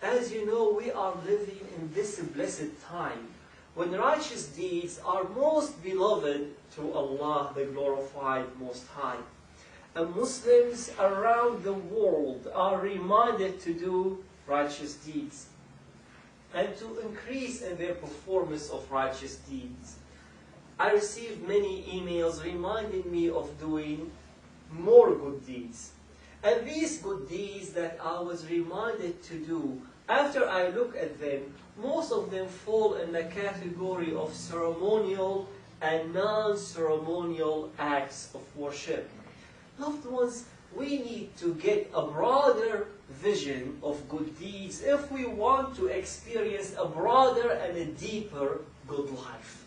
As you know, we are living in this blessed time when righteous deeds are most beloved to Allah, the glorified Most High. And Muslims around the world are reminded to do righteous deeds and to increase in their performance of righteous deeds. I received many emails reminding me of doing more good deeds. And these good deeds that I was reminded to do, after I look at them, most of them fall in the category of ceremonial and non-ceremonial acts of worship. Loved ones, we need to get a broader vision of good deeds if we want to experience a broader and a deeper good life.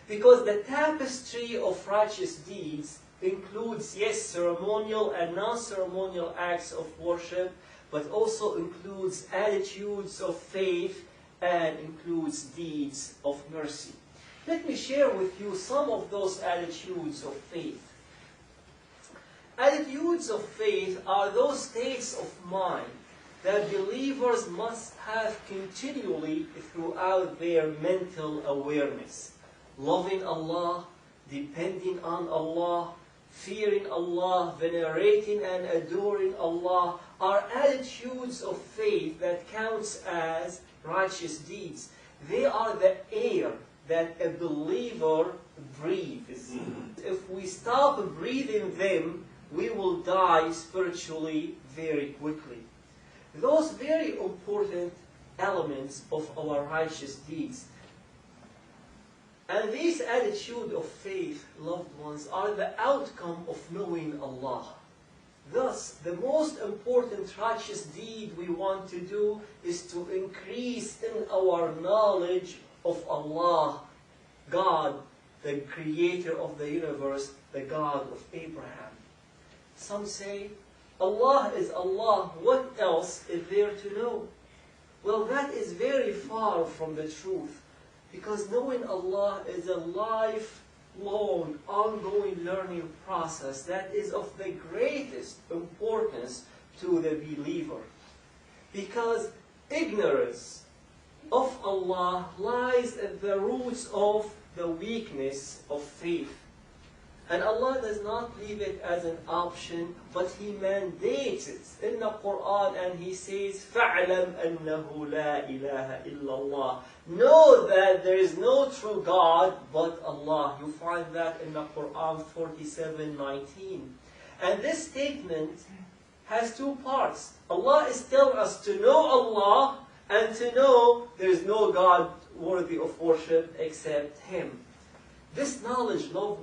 Because the tapestry of righteous deeds includes, yes, ceremonial and non-ceremonial acts of worship, but also includes attitudes of faith and includes deeds of mercy. Let me share with you some of those attitudes of faith. Attitudes of faith are those states of mind that believers must have continually throughout their mental awareness. Loving Allah, depending on Allah, fearing Allah, venerating and adoring Allah are attitudes of faith that counts as righteous deeds. They are the air that a believer breathes. If we stop breathing them, we will die spiritually very quickly. Those very important elements of our righteous deeds. And this attitude of faith, loved ones, are the outcome of knowing Allah. Thus, the most important righteous deed we want to do is to increase in our knowledge of Allah, God, the creator of the universe, the God of Abraham. Some say, Allah is Allah, what else is there to know? Well, that is very far from the truth, because knowing Allah is a lifelong, ongoing learning process that is of the greatest importance to the believer. Because ignorance of Allah lies at the roots of the weakness of faith. And Allah does not leave it as an option, but He mandates it in the Quran, and He says, فَاعْلَمْ أَنَّهُ لَا إِلَهَ إِلَّا اللَّهِ. Know that there is no true God but Allah. You find that in the Quran 47:19. And this statement has two parts. Allah is telling us to know Allah and to know there is no God worthy of worship except Him. This knowledge, loved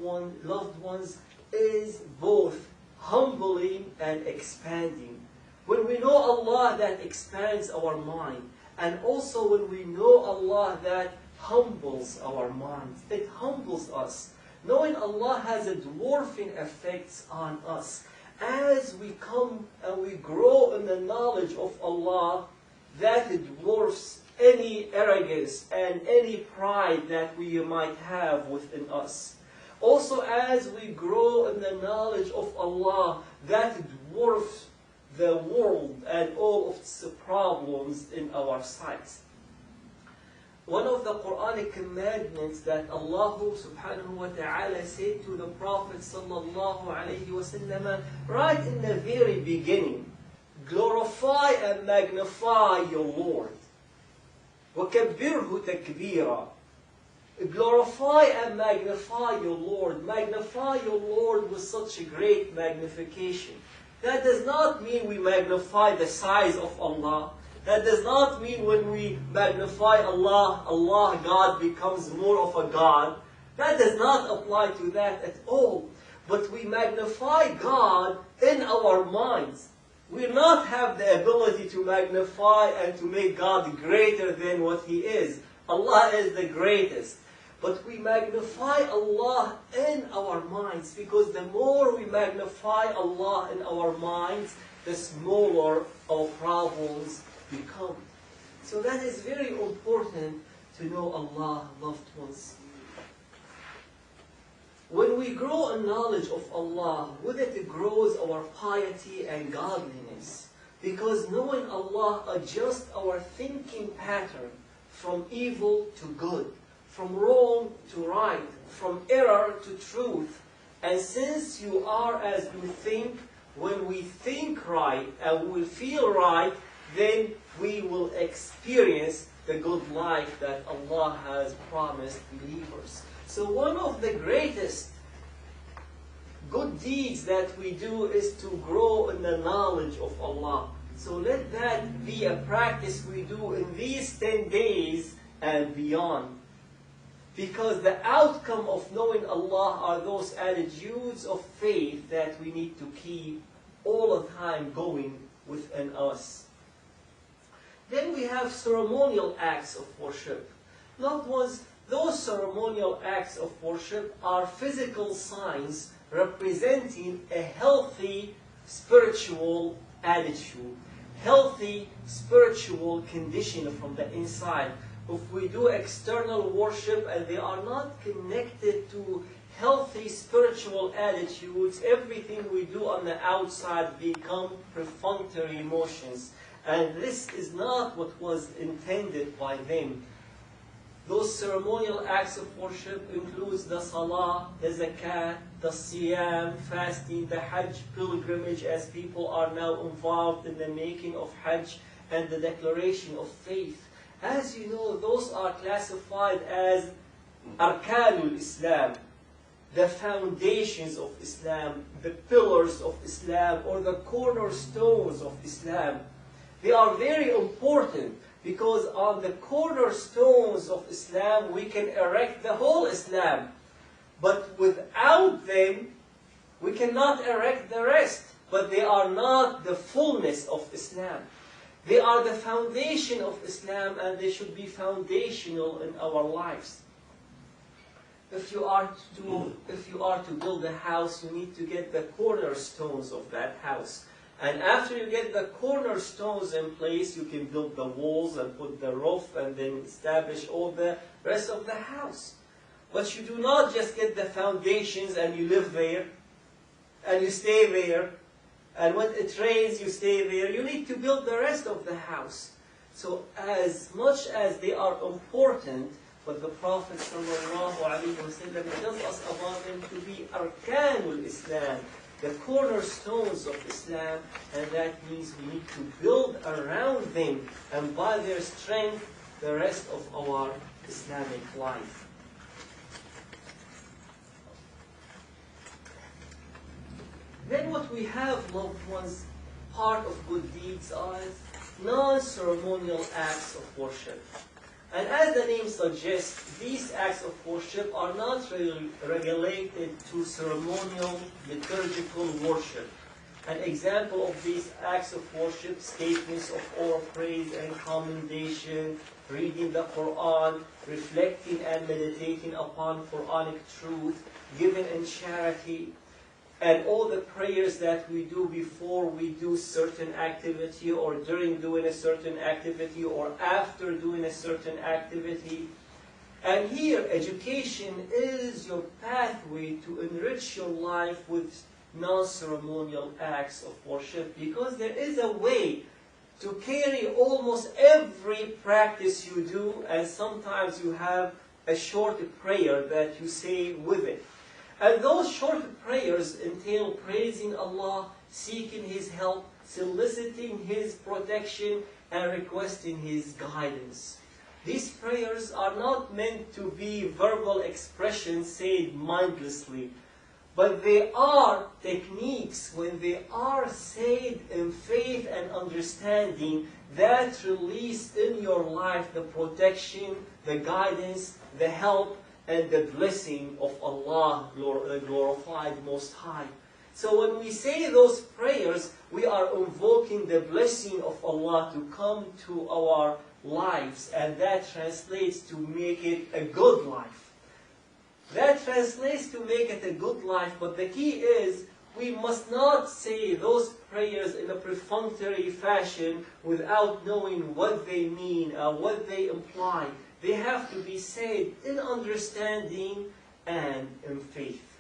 ones, is both humbling and expanding. When we know Allah, that expands our mind. And also when we know Allah, that humbles our minds. It humbles us. Knowing Allah has a dwarfing effect on us. As we come and we grow in the knowledge of Allah, that dwarfs any arrogance and any pride that we might have within us. Also, as we grow in the knowledge of Allah, that dwarfs the world and all of its problems in our sight. One of the Quranic commandments that Allah subhanahu wa ta'ala said to the Prophet sallallahu alayhi wa sallam, right in the very beginning, glorify and magnify your Lord. وَكَبِّرْهُ تَكْبِيرًا. Glorify and magnify your Lord. Magnify your Lord with such a great magnification. That does not mean we magnify the size of Allah. That does not mean when we magnify Allah, God, becomes more of a God. That does not apply to that at all. But we magnify God in our minds. We do not have the ability to magnify and to make God greater than what He is. Allah is the greatest. But we magnify Allah in our minds, because the more we magnify Allah in our minds, the smaller our problems become. So that is very important to know Allah, loved ones. When we grow in knowledge of Allah, with it grows our piety and godliness. Because knowing Allah adjusts our thinking pattern from evil to good, from wrong to right, from error to truth. And since you are as you think, when we think right and we will feel right, then we will experience the good life that Allah has promised believers. So one of the greatest good deeds that we do is to grow in the knowledge of Allah. So let that be a practice we do in these 10 days and beyond. Because the outcome of knowing Allah are those attitudes of faith that we need to keep all the time going within us. Then we have ceremonial acts of worship. Not once, those ceremonial acts of worship are physical signs representing a healthy spiritual attitude, healthy spiritual condition from the inside. If we do external worship and they are not connected to healthy spiritual attitudes, everything we do on the outside become perfunctory emotions. And this is not what was intended by them. Those ceremonial acts of worship includes the salah, the zakat, the siyam, fasting, the hajj pilgrimage, as people are now involved in the making of hajj, and the declaration of faith. As you know, those are classified as arkanul Islam, the foundations of Islam, the pillars of Islam, or the cornerstones of Islam. They are very important because on the cornerstones of Islam we can erect the whole Islam. But without them, we cannot erect the rest. But they are not the fullness of Islam. They are the foundation of Islam, and they should be foundational in our lives. If you are to build a house, you need to get the cornerstones of that house. And after you get the cornerstones in place, you can build the walls and put the roof and then establish all the rest of the house. But you do not just get the foundations and you live there and you stay there. And when it rains, you stay there. You need to build the rest of the house. So as much as they are important, but the Prophet ﷺ tells us about them to be arkanul Islam, the cornerstones of Islam, and that means we need to build around them, and by their strength, the rest of our Islamic life. Then what we have, loved ones, part of good deeds are non-ceremonial acts of worship. And as the name suggests, these acts of worship are not regulated to ceremonial liturgical worship. An example of these acts of worship, statements of all praise and commendation, reading the Quran, reflecting and meditating upon Quranic truth, giving in charity, and all the prayers that we do before we do certain activity, or during doing a certain activity, or after doing a certain activity. And here, education is your pathway to enrich your life with non-ceremonial acts of worship, because there is a way to carry almost every practice you do, and sometimes you have a short prayer that you say with it. And those short prayers entail praising Allah, seeking His help, soliciting His protection, and requesting His guidance. These prayers are not meant to be verbal expressions said mindlessly, but they are techniques when they are said in faith and understanding that release in your life the protection, the guidance, the help, and the blessing of Allah, the glorified Most High. So when we say those prayers, we are invoking the blessing of Allah to come to our lives, and that translates to make it a good life. That translates to make it a good life, but the key is we must not say those prayers in a perfunctory fashion without knowing what they mean, what they imply. They have to be said in understanding and in faith.